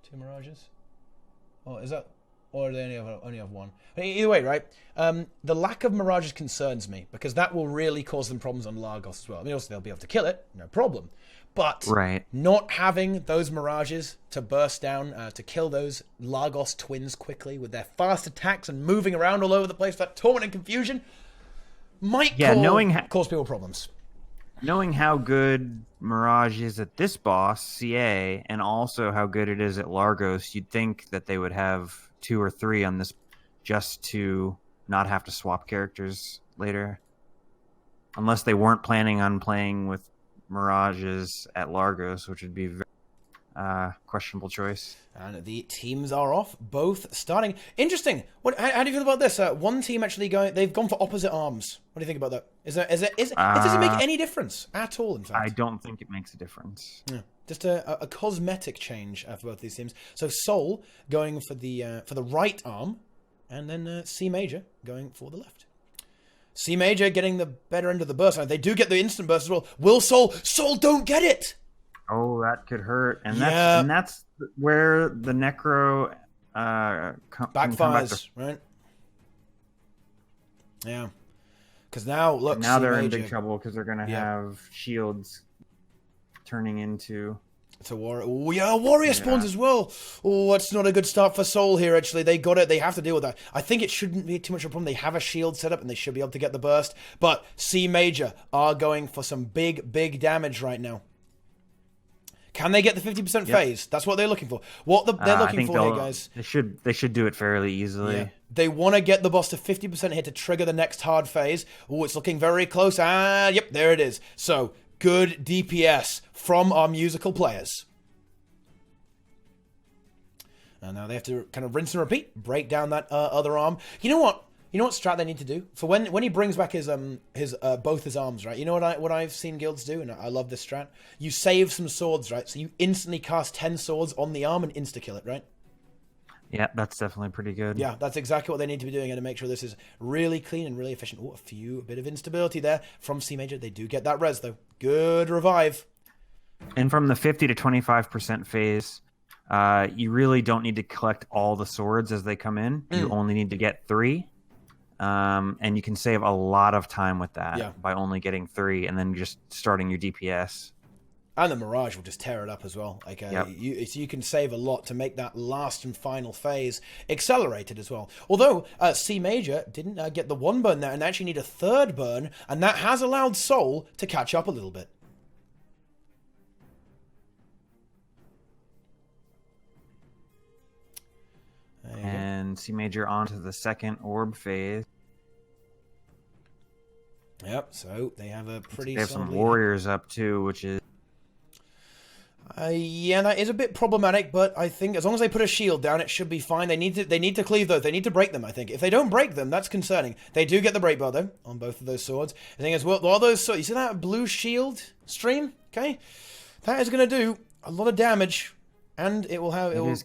2 Mirages? Or is that... Or do they only have 1? Either way, right? The lack of Mirages concerns me, because that will really cause them problems on Largos as well. I mean, also, they'll be able to kill it, no problem. But not having those Mirages to burst down, to kill those Largos twins quickly with their fast attacks and moving around all over the place, that torment and confusion, might cause people problems. Knowing how good Mirage is at this boss, CA, and also how good it is at Largos, you'd think that they would have 2 or 3 on this just to not have to swap characters later. Unless they weren't planning on playing with Mirages at Largos, which would be very questionable choice. And the teams are off, both starting. Interesting. How do you feel about this? One team actually they've gone for opposite arms. What do you think about that? Does it make any difference at all, in fact? I don't think it makes a difference. Yeah. Just a cosmetic change for both these teams. So Soul going for the right arm, and then Cmaj going for the left. Cmaj getting the better end of the burst. They do get the instant burst as well. Will Soul don't get it! Oh, that could hurt. And that's where the Necro backfires, right? Yeah. Because now, look, now they're in big trouble because they're going to have shields turning into... It's a warrior. Oh, yeah, warrior spawns as well. Oh, that's not a good start for Soul here, actually. They got it. They have to deal with that. I think it shouldn't be too much of a problem. They have a shield set up, and they should be able to get the burst. But Cmaj are going for some big, big damage right now. Can they get the 50% phase? That's what they're looking for. They're looking for here, guys. They should do it fairly easily. Yeah. They want to get the boss to 50% hit to trigger the next hard phase. Oh, it's looking very close. And yep, there it is. So... good DPS from our musical players. And now they have to kind of rinse and repeat, break down that other arm. You know what strat they need to do? For when he brings back his both his arms, right? You know what I've seen guilds do, and I love this strat? You save some swords, right? So you instantly cast 10 swords on the arm and insta-kill it, right? Yeah, that's definitely pretty good. Yeah, that's exactly what they need to be doing, and to make sure this is really clean and really efficient. Oh, a bit of instability there from Cmaj. They do get that res, though. Good revive. And from the 50 to 25% phase, you really don't need to collect all the swords as they come in. You only need to get 3. And you can save a lot of time with that by only getting 3 and then just starting your DPS. And the Mirage will just tear it up as well. You can save a lot to make that last and final phase accelerated as well. Although Cmaj didn't get the 1 burn there and actually need a 3rd burn, and that has allowed Soul to catch up a little bit. And Cmaj onto the 2nd orb phase. Yep, so they have a pretty... They have some warriors up too, which is... yeah, that is a bit problematic, but I think as long as they put a shield down, it should be fine. They need to cleave those. They need to break them, I think. If they don't break them, that's concerning. They do get the break bar, though, on both of those swords. The thing is, well, all those swords... You see that blue shield stream? Okay? That is going to do a lot of damage, and it will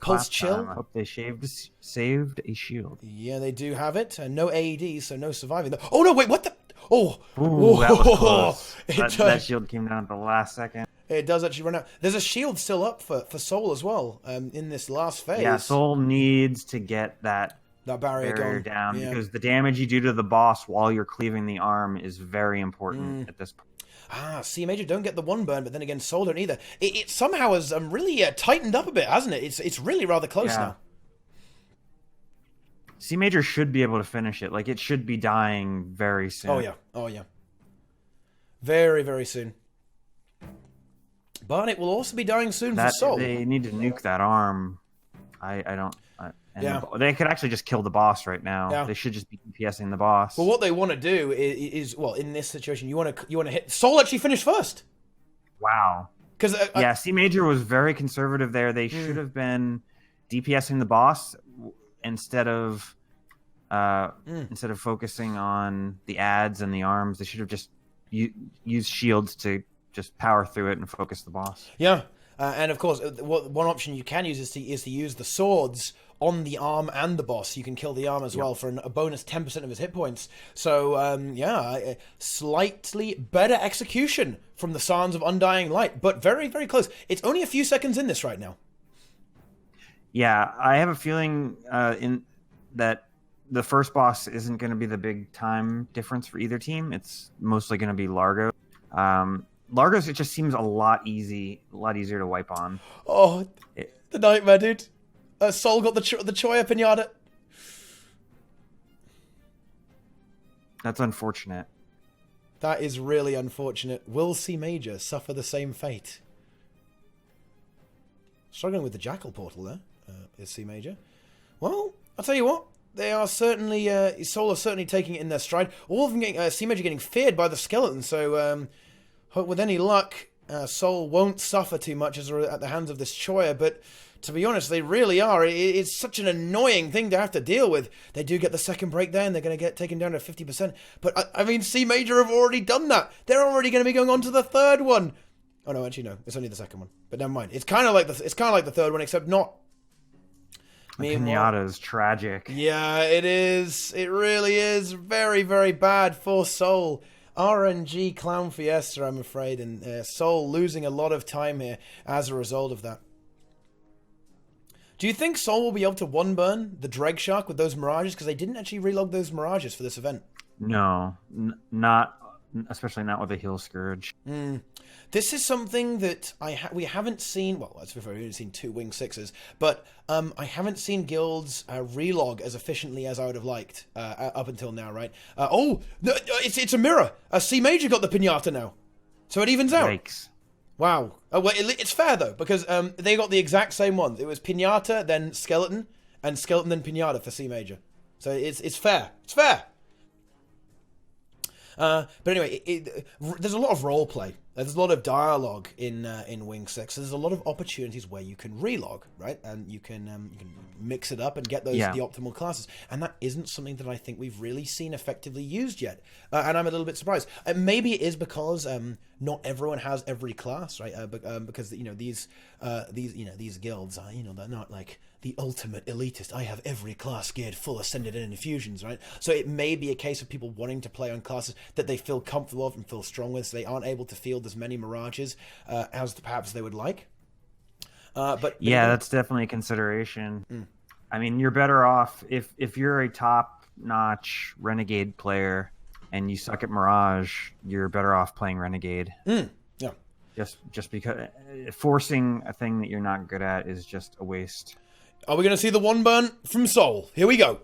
pulse chill. I hope they saved a shield. Yeah, they do have it. No AED, so no surviving. Oh, no, wait, what the... Oh! Ooh, that was close. That shield came down at the last second. It does actually run out. There's a shield still up for Soul as well in this last phase. Yeah, Soul needs to get that barrier down because the damage you do to the boss while you're cleaving the arm is very important at this point. Cmaj don't get the 1 burn, but then again, Soul don't either. It somehow has really tightened up a bit, hasn't it? It's really rather close now. Cmaj should be able to finish it. Like, it should be dying very soon. Oh, yeah. Very, very soon. But it will also be dying soon for Soul. They need to nuke that arm. They could actually just kill the boss right now. Yeah. They should just be DPSing the boss. Well, what they want to do is in this situation, you want to hit... Soul actually finished first. Wow. Because Cmaj was very conservative there. They should have been DPSing the boss instead of focusing on the ads and the arms. They should have just used shields to just power through it and focus the boss. Yeah, and of course, one option you can use is to use the swords on the arm and the boss. You can kill the arm as well for a bonus 10% of his hit points. So, slightly better execution from the Sons of Undying Light, but very, very close. It's only a few seconds in this right now. Yeah, I have a feeling in that the first boss isn't going to be the big time difference for either team. It's mostly going to be Largo. Largo's, it just seems a lot easier to wipe on. Oh, the nightmare, dude. Sol got the Choya Pinata. That's unfortunate. That is really unfortunate. Will Cmaj suffer the same fate? Struggling with the Jackal portal there, is Cmaj. Well, I'll tell you what. They are certainly, Sol are certainly taking it in their stride. All of them getting, Cmaj getting feared by the skeleton, so hope with any luck, Sol won't suffer too much at the hands of this Choya, but to be honest, they really are. It's such an annoying thing to have to deal with. They do get the second break there, and they're going to get taken down to 50%. But, I mean, Cmaj have already done that. They're already going to be going on to the third one. Oh, no, actually, no. It's only the second one. But never mind. It's kind of like the third one, except not. The pinata is tragic. Yeah, it is. It really is. Very, very bad for Sol. RNG Clown Fiesta, I'm afraid. And Sol losing a lot of time here as a result of that. Do you think Sol will be able to one-burn the Dreg Shark with those Mirages? Because they didn't actually relog those Mirages for this event. No, not, especially not with a Heal Scourge. This is something that we haven't seen. Well, as we've only seen 2 Wing 6s, but I haven't seen guilds relog as efficiently as I would have liked up until now, right? It's a mirror. Cmaj got the Pinata now, so it evens out. Yikes. Wow. Well, it's fair, though, because they got the exact same ones. It was Pinata, then Skeleton, and Skeleton, then Pinata for Cmaj. So it's fair. It's fair. But anyway, there's a lot of role play. There's a lot of dialogue in Wing 6. So there's a lot of opportunities where you can relog, right? And you can mix it up and get the optimal classes. And that isn't something that I think we've really seen effectively used yet. And I'm a little bit surprised. Maybe it is because not everyone has every class, right? Because these guilds are they're not like the ultimate elitist. I have every class geared full ascended and infusions, right? So it may be a case of people wanting to play on classes that they feel comfortable with and feel strong with, so they aren't able to field as many Mirages as perhaps they would like. But yeah, that's definitely a consideration. I mean, you're better off if you're a top-notch Renegade player and you suck at Mirage, you're better off playing Renegade. Yeah. Just because forcing a thing that you're not good at is just a waste. Are we going to see the one burn from Sol? Here we go.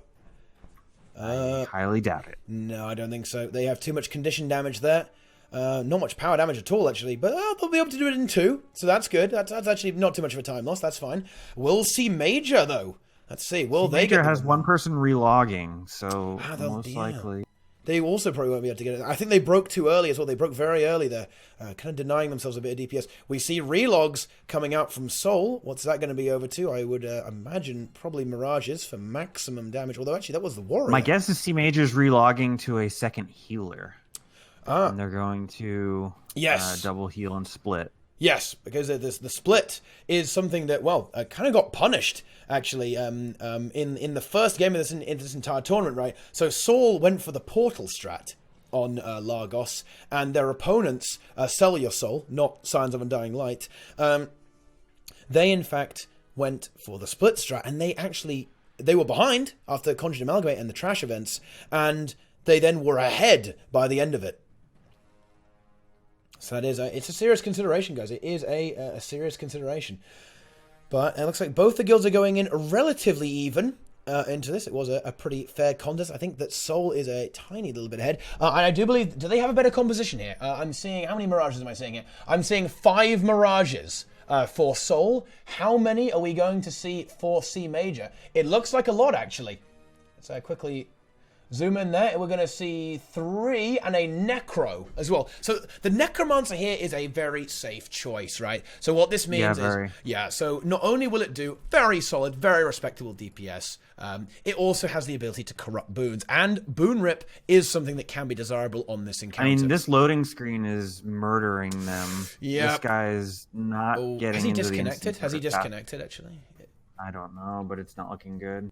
I highly doubt it. No, I don't think so. They have too much condition damage there. Not much power damage at all, actually. But they'll be able to do it in 2. So that's good. That's actually not too much of a time loss. That's fine. We'll see Major, though. Let's see. Will they get... Major has one person relogging, so most likely... They also probably won't be able to get it. I think they broke too early as well. They broke very early there, kind of denying themselves a bit of DPS. We see relogs coming out from Sol. What's that going to be over to? I would imagine probably Mirages for maximum damage. Although, actually, that was the Warrior. My guess is Cmaj's relogging to a second healer. And they're going to double heal and split. Yes, because the split is something that, kind of got punished, actually, in the first game of this entire tournament, right? So Sol went for the portal strat on Largos, and their opponents, Sell Your Soul, not Signs of Undying Light, they, in fact, went for the split strat, and they were behind after Conjured Amalgamate and the Trash events, and they then were ahead by the end of it. So that is it's a serious consideration, guys. It is a serious consideration. But it looks like both the guilds are going in relatively even into this. It was a pretty fair contest. I think that Sol is a tiny little bit ahead. And I do believe... Do they have a better composition here? I'm seeing... How many Mirages am I seeing here? I'm seeing 5 Mirages for Sol. How many are we going to see for Cmaj? It looks like a lot, actually. Let's quickly... zoom in there, and we're going to see 3 and a Necro as well. So the Necromancer here is a very safe choice, right? So what this means is... Yeah, so not only will it do very solid, very respectable DPS, it also has the ability to corrupt boons. And Boon Rip is something that can be desirable on this encounter. I mean, this loading screen is murdering them. Yeah. This guy's not getting Has he into disconnected? the Has he disconnected, actually? I don't know, but it's not looking good.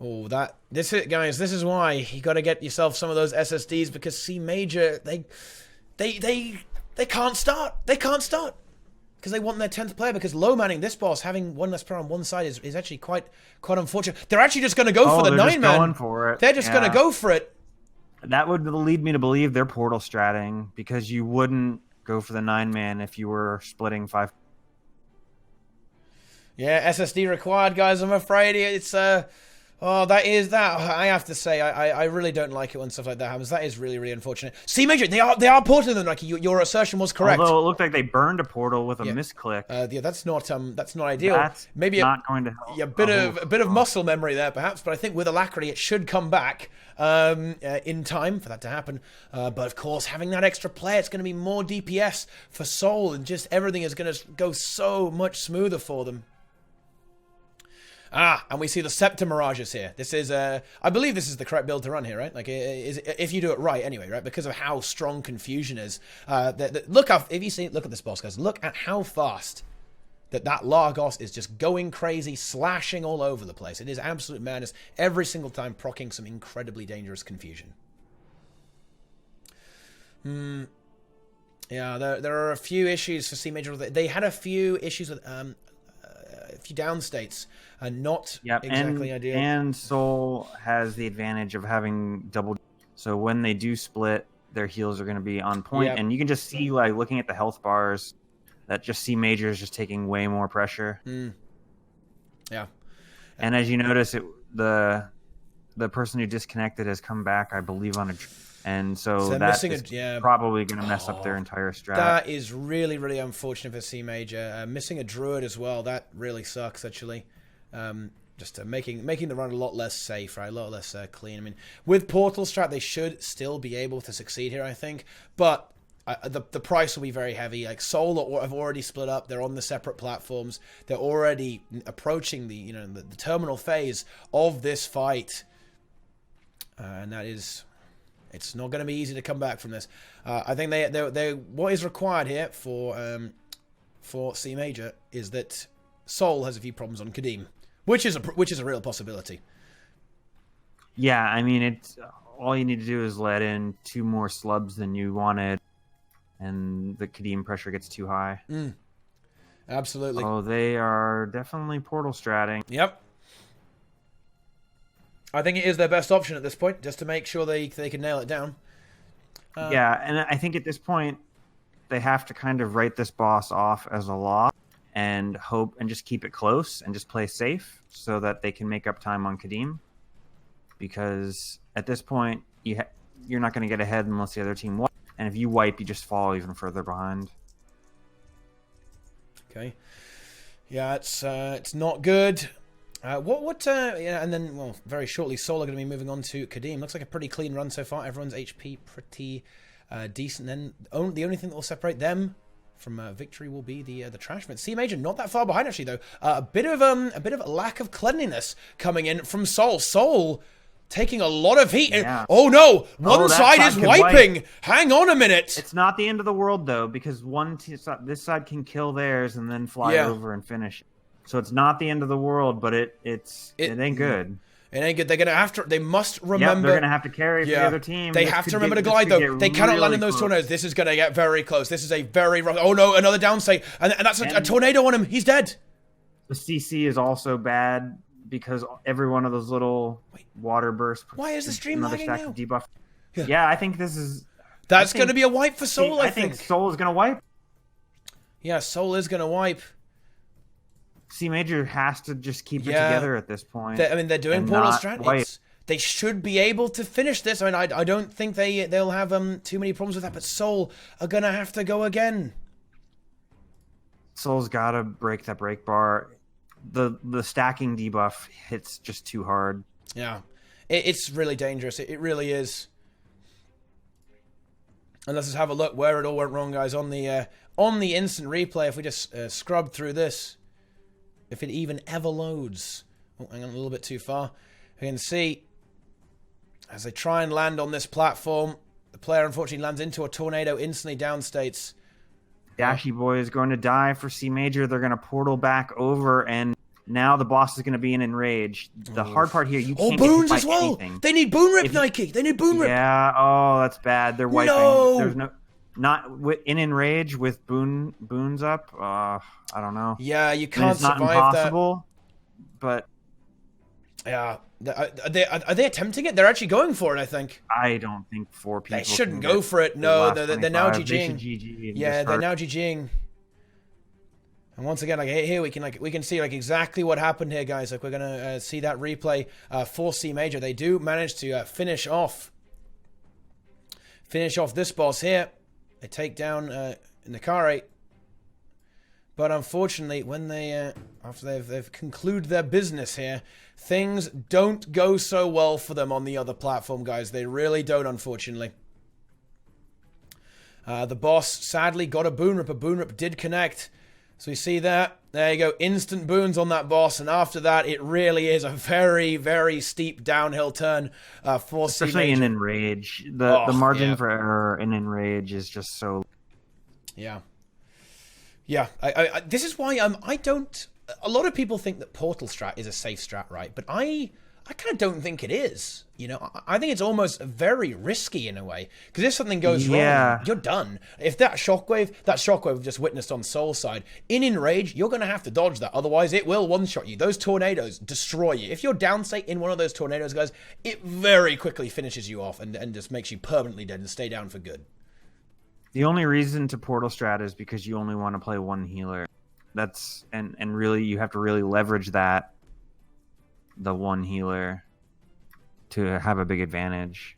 Oh, this is why you got to get yourself some of those SSDs, because Cmaj, they can't start. They can't start. because they want their 10th player, because low manning this boss, having one less player on one side is actually quite unfortunate. They're actually just going to go for the 9-man. Going for it. They're just going to go for it. That would lead me to believe they're portal stratting, because you wouldn't go for the 9-man if you were splitting 5. Yeah, SSD required, guys. I'm afraid it's oh, that is that. I have to say, I really don't like it when stuff like that happens. That is really, really unfortunate. Cmaj, they are porting them. Like your assertion was correct. Although it looked like they burned a portal with a misclick. Yeah, that's not ideal. That's maybe not going to help. A bit of muscle memory there, perhaps. But I think with Alacrity, it should come back in time for that to happen. But of course, having that extra player, it's going to be more DPS for Soul, and just everything is going to go so much smoother for them. And we see the Scepter Mirages here. This is, I believe this is the correct build to run here, right? Like, if you do it right, anyway, right? Because of how strong Confusion is. Look at this boss, guys. Look at how fast that Largos is just going crazy, slashing all over the place. It is absolute madness every single time, proccing some incredibly dangerous Confusion. Yeah, there are a few issues for Cmaj. They had a few issues with a few downstates. Not exactly ideal. And Soul has the advantage of having double. So when they do split, their heals are going to be on point. Yep. And you can just see, like, looking at the health bars, that just Cmaj is just taking way more pressure. Yeah. And as you notice, the person who disconnected has come back, I believe, on a... And so that's probably going to mess up their entire strat. That is really, really unfortunate for Cmaj. Missing a druid as well. That really sucks, actually. Just making the run a lot less safe, right? A lot less clean. I mean, with Portal Strat, they should still be able to succeed here, I think. But the price will be very heavy. Like, Soul have already split up. They're on the separate platforms. They're already approaching the terminal phase of this fight, and that is. It's not going to be easy to come back from this. I think they what is required here for Cmaj is that Soul has a few problems on Kadeem, which is a real possibility. Yeah, I mean, it's all you need to do is let in 2 more slubs than you wanted, and the Kadeem pressure gets too high. Absolutely. Oh, they are definitely portal stratting. Yep. I think it is their best option at this point, just to make sure they can nail it down. Yeah, and I think at this point, they have to kind of write this boss off as a loss and hope and just keep it close and just play safe so that they can make up time on Kadeem. Because at this point, you're not going to get ahead unless the other team wipes. And if you wipe, you just fall even further behind. Okay. Yeah, it's not good. And then, well, very shortly, Soul are going to be moving on to Kadeem. Looks like a pretty clean run so far. Everyone's HP pretty decent. Then the only thing that will separate them from victory will be the trash event. Cmaj not that far behind, actually, though. A bit of a lack of cleanliness coming in from Soul. Soul taking a lot of heat. Yeah. Oh no, one side is wiping. Wipe. Hang on a minute. It's not the end of the world, though, because this side can kill theirs and then fly over and finish. So it's not the end of the world, but it ain't good. It ain't good. They must remember. Yep, they're gonna have to carry for the other team. They have to remember to glide, though. They cannot land in those tornadoes. This is gonna get very close. This is a very rough. Oh no, another downstate, and that's a tornado on him. He's dead. The CC is also bad because every one of those little water bursts. Why is the stream lagging now? Debuff. Yeah, I think this is. That's gonna be a wipe for Soul. I think Soul is gonna wipe. Yeah, Soul is gonna wipe. Cmaj has to just keep it together at this point. They're doing portal strat. They should be able to finish this. I mean, I don't think they'll have too many problems with that. But Soul are gonna have to go again. Soul's gotta break that break bar. The stacking debuff hits just too hard. Yeah, it's really dangerous. It really is. And let's just have a look where it all went wrong, guys. On the instant replay, if we just scrub through this. If it even ever loads. Oh, hang on, a little bit too far. You can see, as they try and land on this platform, the player unfortunately lands into a tornado, instantly downstates. Dashy Boy is going to die for Cmaj. They're going to portal back over, and now the boss is going to be in enrage. The hard part here, you can't boons get as well. Anything. They need Boon Rip, Nike. They need Boon Rip. Yeah, oh, that's bad. They're wiping. No. not in enrage with boons up. I don't know. Yeah, you I mean, can't it's not survive impossible, but that. Yeah, are they attempting it? They're actually going for it, I think. I don't think 4 people. They shouldn't can go get for it. the No, last they're now 25. They should GGing. GG and Yeah, just they're hurt. now GGing. And once again, like here we can see like exactly what happened here, guys. Like we're gonna see that replay for Cmaj. They do manage to finish off this boss here. They take down Nakare, but unfortunately, when they after they've concluded their business here, things don't go so well for them on the other platform, guys. They really don't, unfortunately. The boss sadly got a boon rip. A boon rip did connect. So we see that. There you go. Instant boons on that boss. And after that, it really is a very, very steep downhill turn for Especially Cmaj. in enrage. The margin for error in enrage is just so... Yeah. Yeah. This is why I don't... A lot of people think that Portal strat is a safe strat, right? But I kind of don't think it is. You know, I think it's almost very risky in a way. Because if something goes wrong, you're done. If that shockwave we've just witnessed on Soul's side, in Enrage, you're going to have to dodge that. Otherwise, it will one-shot you. Those tornadoes destroy you. If you're down, say, in one of those tornadoes, guys, it very quickly finishes you off and just makes you permanently dead and stay down for good. The only reason to Portal strat is because you only want to play one healer. That's and really you have to really leverage that, the one healer, to have a big advantage.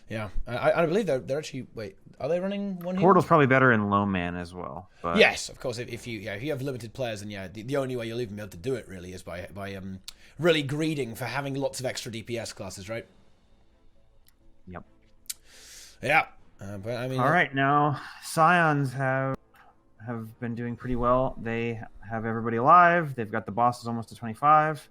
Yeah, I believe they're actually... Wait, are they running one healer? Portal's probably better in low man as well. But... Yes, of course. If you have limited players, then yeah, the only way you'll even be able to do it really is by really greeding for having lots of extra DPS classes, right? Yep. Yeah, but I mean... All right, now Scions have been doing pretty well. They have everybody alive. They've got the bosses almost to 25.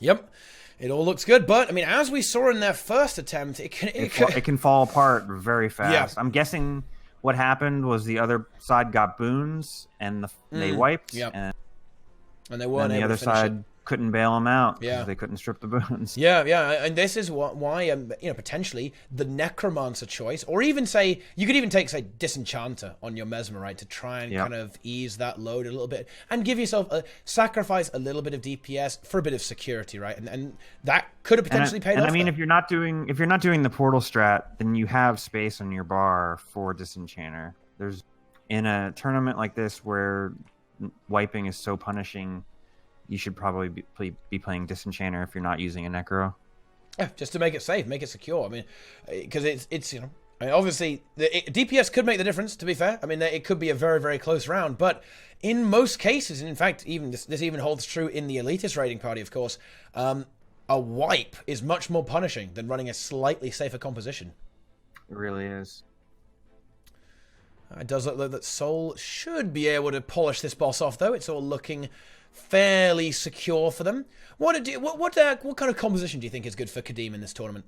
Yep, it all looks good. But I mean, as we saw in their first attempt, it can fall apart very fast. Yeah. I'm guessing what happened was the other side got boons and they wiped. Yep. And they weren't the able other to finish side it. couldn't bail them out because Yeah. they couldn't strip the boons. Yeah, and this is why potentially the Necromancer choice, or even say you could even take say Disenchanter on your Mesmerite to try and kind of ease that load a little bit and give yourself sacrifice a little bit of DPS for a bit of security, right? And that could have potentially paid off. And I mean, if you're not doing the Portal strat, then you have space on your bar for Disenchanter. There's in a tournament like this where wiping is so punishing. You should probably be playing Disenchanter if you're not using a Necro. Yeah, just to make it safe, make it secure. I mean, because it's I mean, obviously, DPS could make the difference, to be fair. I mean, it could be a very, very close round. But in most cases, and in fact, even this even holds true in the Elitist raiding party, of course, a wipe is much more punishing than running a slightly safer composition. It really is. It does look like that Soul should be able to polish this boss off, though. It's all looking fairly secure for them. What kind of composition do you think is good for Kadeem in this tournament?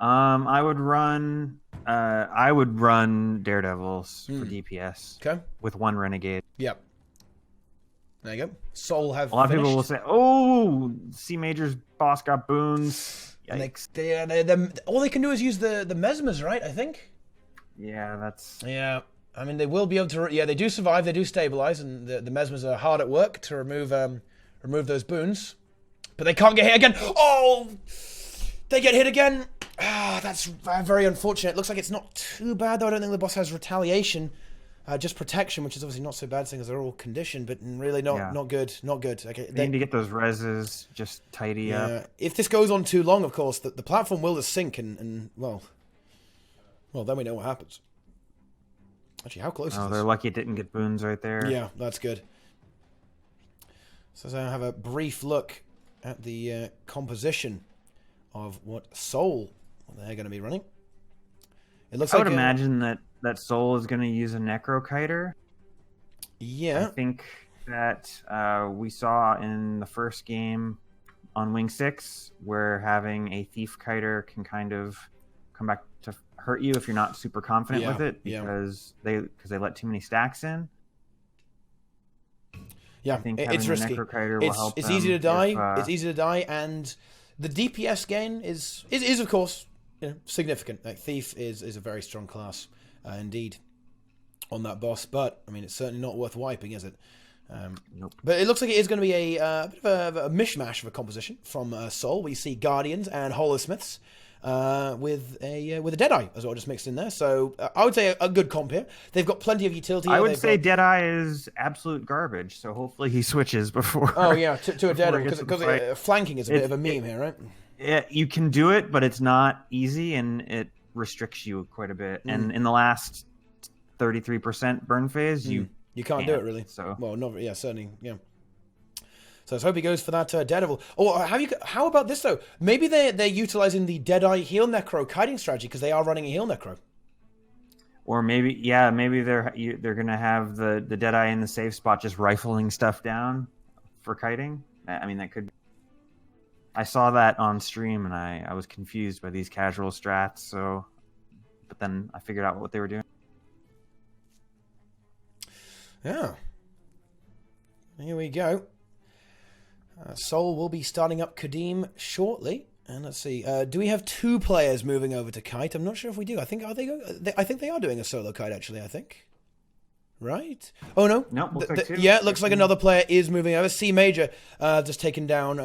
I would run Daredevils for DPS. Okay. With one Renegade. Yep. There you go. Soul have a lot of people will say, "Oh, Cmaj's boss got boons." And all they can do is use the Mesmers, right? I think. Yeah, that's... Yeah, I mean, they will be able to... Yeah, they do survive, they do stabilize, and the Mesmers are hard at work to remove those boons. But they can't get hit again. Oh! They get hit again. Ah, that's very unfortunate. Looks like it's not too bad, though. I don't think the boss has retaliation. Just protection, which is obviously not so bad, seeing as they're all conditioned, but really not good. Not good. Okay, they need to get those reses just tidy up. If this goes on too long, of course, the platform will just sink and well, then we know what happens. Actually, how close is this? They're lucky it didn't get boons right there. Yeah, that's good. So I have a brief look at the composition of what Soul they're going to be running. It looks I would imagine that Soul is going to use a Necrokiter. Yeah. I think that we saw in the first game on Wing 6 where having a Thief Kiter can kind of come back to hurt you if you're not super confident with it because they let too many stacks in. Yeah, I think it's risky. It's easy to die. It's easy to die, and The DPS gain is of course, significant. Like, Thief is a very strong class indeed on that boss, but I mean, it's certainly not worth wiping, is it? Nope. But it looks like it is going to be a bit of a mishmash of a composition from Soul. We see Guardians and Holosmiths with a Deadeye as well, just mixed in there. So I would say a good comp here. They've got plenty of utility. I would say Deadeye is absolute garbage, so hopefully he switches before. Oh yeah, to a Deadeye, because flanking is a bit of a meme here, right? Yeah, you can do it, but it's not easy, and it restricts you quite a bit. And in the last 33% burn phase, you can't do it really. So certainly, yeah. So let's hope he goes for that Daredevil. Oh, how about this though? Maybe they're utilizing the Deadeye Heal Necro kiting strategy because they are running a Heal Necro. Or maybe they're gonna have the Deadeye in the safe spot, just rifling stuff down for kiting. I mean, that could. I saw that on stream and I was confused by these casual strats. So, but then I figured out what they were doing. Yeah. Here we go. Soul will be starting up Kadeem shortly. And let's see. Do we have 2 players moving over to kite? I'm not sure if we do. I think they are doing a solo kite actually, I think. Right? Oh no. No, looks like 2. Yeah, it looks like another player is moving over. Cmaj just taken down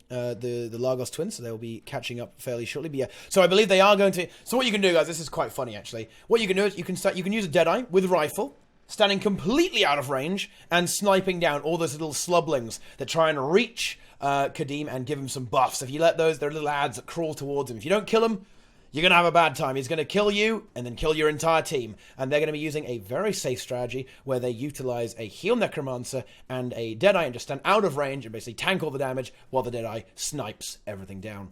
the Largos twins, so they'll be catching up fairly shortly. But yeah, so I believe they are going to. So what you can do, guys, this is quite funny actually. What you can do is you can use a Deadeye with a rifle, standing completely out of range and sniping down all those little slublings that try and reach Kadeem and give him some buffs. If you let those, they're little ads that crawl towards him. If you don't kill him, you're going to have a bad time. He's going to kill you and then kill your entire team. And they're going to be using a very safe strategy where they utilize a Heal Necromancer and a Deadeye and just stand out of range and basically tank all the damage while the Deadeye snipes everything down.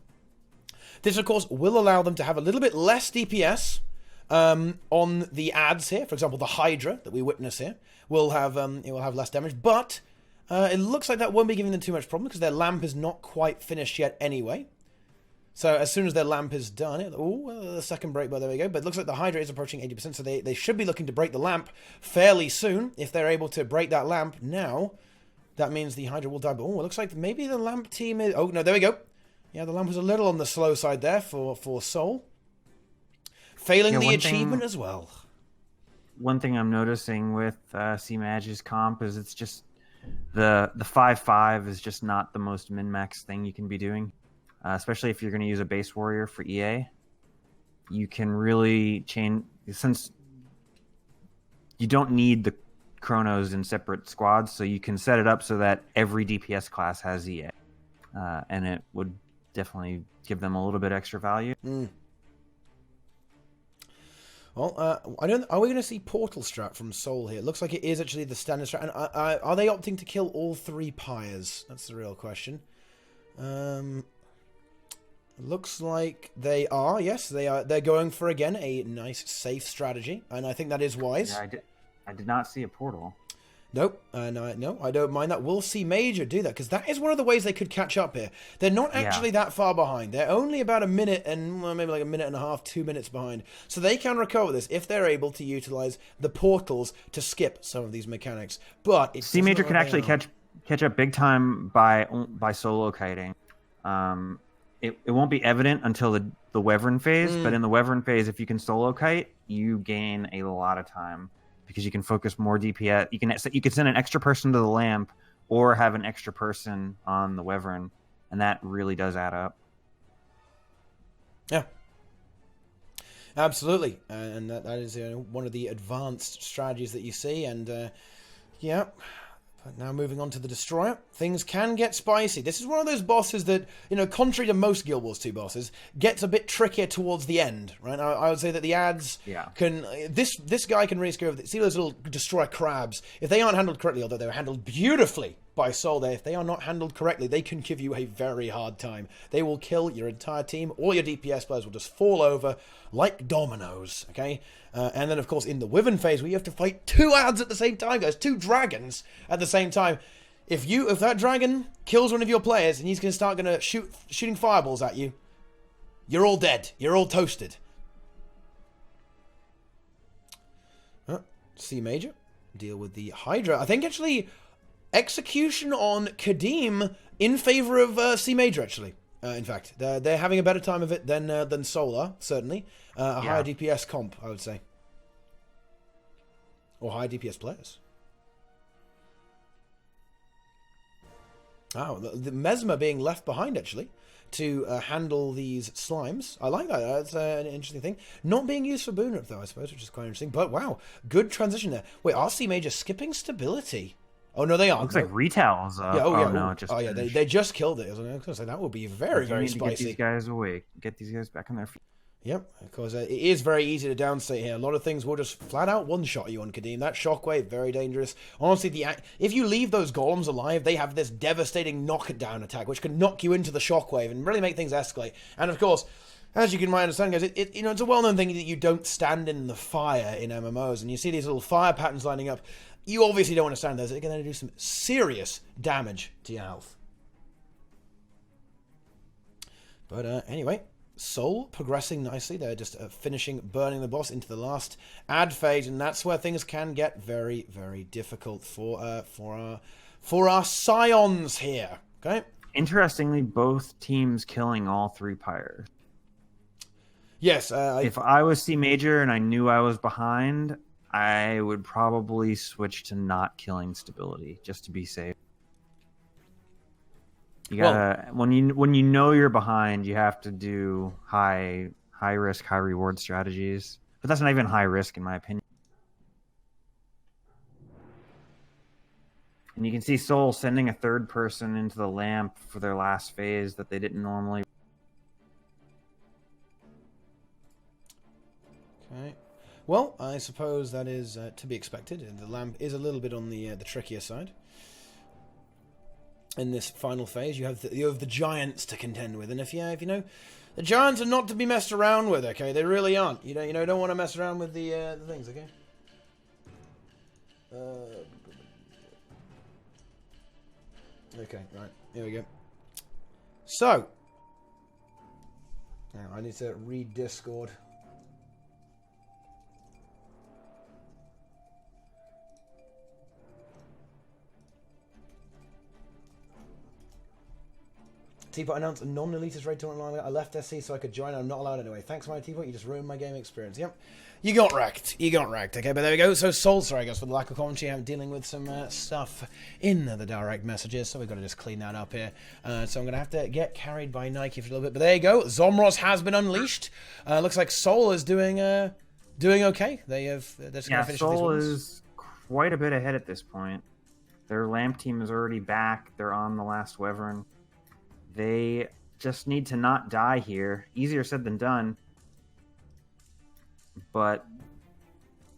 This, of course, will allow them to have a little bit less DPS on the ads here. For example, the Hydra that we witness here will have less damage, but it looks like that won't be giving them too much problem because their lamp is not quite finished yet anyway. So as soon as their lamp is done, the second break, there we go. But it looks like the Hydra is approaching 80%, so they should be looking to break the lamp fairly soon. If they're able to break that lamp now, that means the Hydra will die. But it looks like maybe the lamp team is... Oh, no, there we go. Yeah, the lamp was a little on the slow side there for Soul. Failing the achievement as well. One thing I'm noticing with Cmaj's comp is it's just the 5/5 is just not the most min-max thing you can be doing. Especially if you're going to use a base warrior for EA. You can really change, since you don't need the chronos in separate squads, so you can set it up so that every DPS class has EA. And it would definitely give them a little bit extra value. Well, are we going to see Portal Strat from Soul here? It looks like it is actually the standard strat. And are they opting to kill all 3 pyres? That's the real question. Looks like they are. Yes, they are. They're going for, again, a nice, safe strategy. And I think that is wise. Yeah, I did not see a portal. Nope. No, I don't mind that. We'll see Major do that, because that is one of the ways they could catch up here. They're not actually that far behind. They're only about a minute and maybe like a minute and a half, 2 minutes behind. So they can recover this if they're able to utilize the portals to skip some of these mechanics. But Cmaj can actually catch up big time by solo kiting. It won't be evident until the Wyvern phase, but in the Wyvern phase, if you can solo kite, you gain a lot of time because you can focus more DPS. You can send an extra person to the lamp or have an extra person on the Wyvern, and that really does add up. Yeah, absolutely, and that is one of the advanced strategies that you see, and yeah. But now moving on to the Destroyer, things can get spicy. This is one of those bosses that, contrary to most Guild Wars 2 bosses, gets a bit trickier towards the end, right? I would say that the ads can... This guy can really screw over... See those little Destroyer crabs? If they aren't handled correctly, although they're handled beautifully by Soul there, if they are not handled correctly, they can give you a very hard time. They will kill your entire team. All your DPS players will just fall over like dominoes, okay? And then, of course, in the Wyvern phase, where you have to fight 2 ads at the same time, guys, 2 dragons at the same time. If that dragon kills one of your players and he's going to start shooting fireballs at you, you're all dead. You're all toasted. Cmaj, deal with the Hydra. I think, actually, execution on Kadeem in favor of Cmaj, actually. In fact, they're having a better time of it than Solar, certainly. A higher DPS comp, I would say. Or higher DPS players. Oh, the Mesmer being left behind, actually, to handle these slimes. I like that. That's an interesting thing. Not being used for boon up, though, I suppose, which is quite interesting. But, wow, good transition there. Wait, are Cmaj skipping stability? Oh, no, they aren't. Looks like retail's up. Yeah, no, it just they just killed it. I was going to say, that would be very, very spicy. Get these guys awake. Get these guys back on their feet. Yep, because it is very easy to downstate here. A lot of things will just flat out one-shot you on Kadeem. That shockwave, very dangerous. Honestly, if you leave those golems alive, they have this devastating knockdown attack, which can knock you into the shockwave and really make things escalate. And of course, as you can might understand, guys, it's a well-known thing that you don't stand in the fire in MMOs, and you see these little fire patterns lining up. You obviously don't want to stand those. They're going to do some serious damage to your health. But anyway. Soul progressing nicely. They're just finishing burning the boss into the last ad phase, and that's where things can get very, very difficult for our scions here. Okay. Interestingly, both teams killing all 3 pyres. Yes. If I was Cmaj and I knew I was behind, I would probably switch to not killing stability just to be safe. You gotta when you know you're behind, you have to do high risk, high reward strategies. But that's not even high risk in my opinion. And you can see Soul sending a third person into the lamp for their last phase that they didn't normally. Okay. Well, I suppose that is to be expected. The lamp is a little bit on the trickier side. In this final phase, you have the giants to contend with, and if you know, the giants are not to be messed around with. Okay, they really aren't. You don't want to mess around with the things. Okay. Okay, right. Here we go. So, now I need to read Discord. Teapot announced a non-elitist raid tournament. I left SC so I could join. I'm not allowed anyway. Thanks, MightyTeapot. You just ruined my game experience. Yep. You got wrecked. Okay, but there we go. So, Soul, sorry, guys, for the lack of commentary. I'm dealing with some stuff in the direct messages, so we've got to just clean that up here. So I'm going to have to get carried by Nike for a little bit. But there you go. Zomros has been unleashed. Looks like Soul is doing okay. They're just going to finish Soul these is quite a bit ahead at this point. Their lamp team is already back. They're on the last Wyvern. They just need to not die here. Easier said than done. But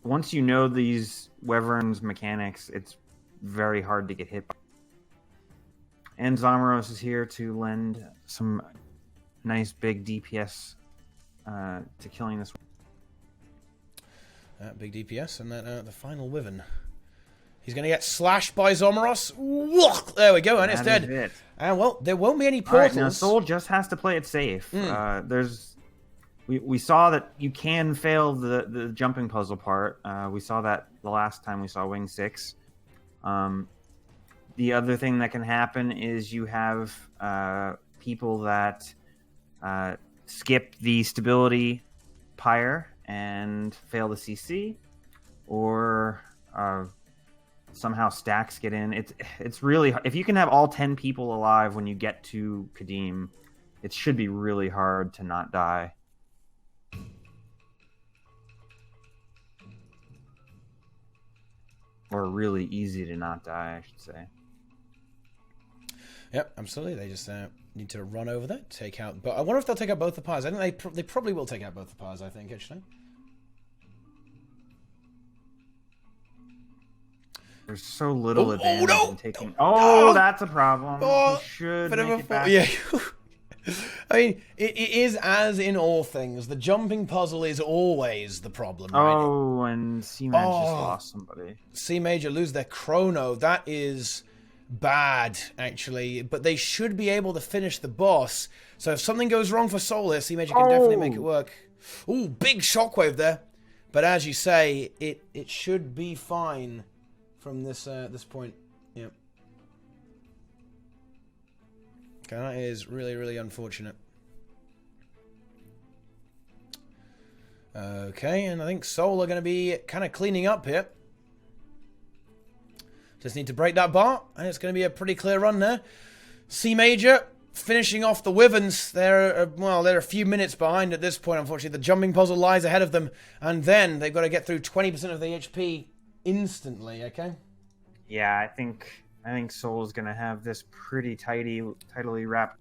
once you know these Wyvern's mechanics, it's very hard to get hit by. And Zomeros is here to lend some nice big DPS to killing this. Big DPS, and then the final Wyvern. He's going to get slashed by Zomeros. There we go, and it's dead. It. And well, there won't be any portals. All right, now Soul just has to play it safe. We saw that you can fail the jumping puzzle part. We saw that the last time we saw Wing 6. The other thing that can happen is you have people that skip the stability pyre and fail the CC, or somehow stacks get in. It's really, if you can have all 10 people alive when you get to Kadeem, it should be really hard to not die. Or really easy to not die, I should say. Yep, absolutely. They just need to run over there, take out. But I wonder if they'll take out both the pyres. I think they probably will take out both the pyres, I think, actually. There's so little advantage no! in taking. Oh, that's a problem. Oh, you should bit of make a it back. yeah. I mean, it is as in all things. The jumping puzzle is always the problem. Right? Oh, and Cmaj just lost somebody. Cmaj lose their chrono. That is bad, actually. But they should be able to finish the boss. So if something goes wrong for Soul here, Cmaj can definitely make it work. Ooh, big shockwave there. But as you say, it should be fine from this point. Yep. Okay, that is really, really unfortunate. Okay, and I think Seoul are going to be kind of cleaning up here. Just need to break that bar, and it's going to be a pretty clear run there. Cmaj finishing off the Wyverns. They're a few minutes behind at this point, unfortunately. The jumping puzzle lies ahead of them, and then they've got to get through 20% of the HP instantly, okay? Yeah, I think Seoul's going to have this pretty tightly wrapped.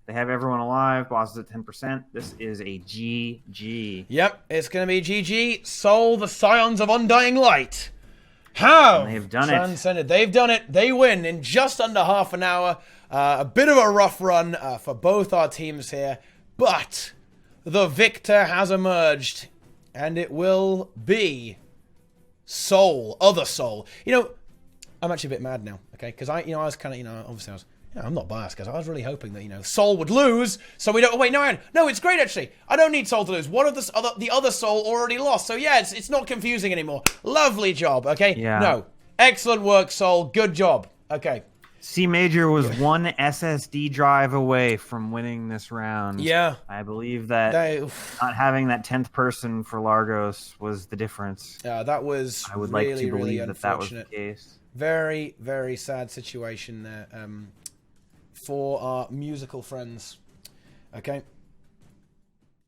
They have everyone alive. Boss is at 10%. This is a GG. Yep, it's going to be GG. Seoul, the Scions of Undying Light. How? And they've done it. They've done it. They win in just under half an hour. A bit of a rough run for both our teams here. But the victor has emerged. And it will be Seoul. Other Seoul. You know, I'm actually a bit mad now. Okay? Because I was kind of, obviously I was... I'm not biased, because I was really hoping that, Seoul would lose, so we don't... Oh, wait, no, it's great, actually. I don't need Seoul to lose. One of the other Seoul already lost, so yeah, it's not confusing anymore. Lovely job, okay? Yeah. No. Excellent work, Seoul. Good job. Okay. Cmaj was one SSD drive away from winning this round. Yeah. I believe that not having that 10th person for Largos was the difference. That was I would really, like to believe really that was the case. Very, very sad situation there. For our musical friends. Okay.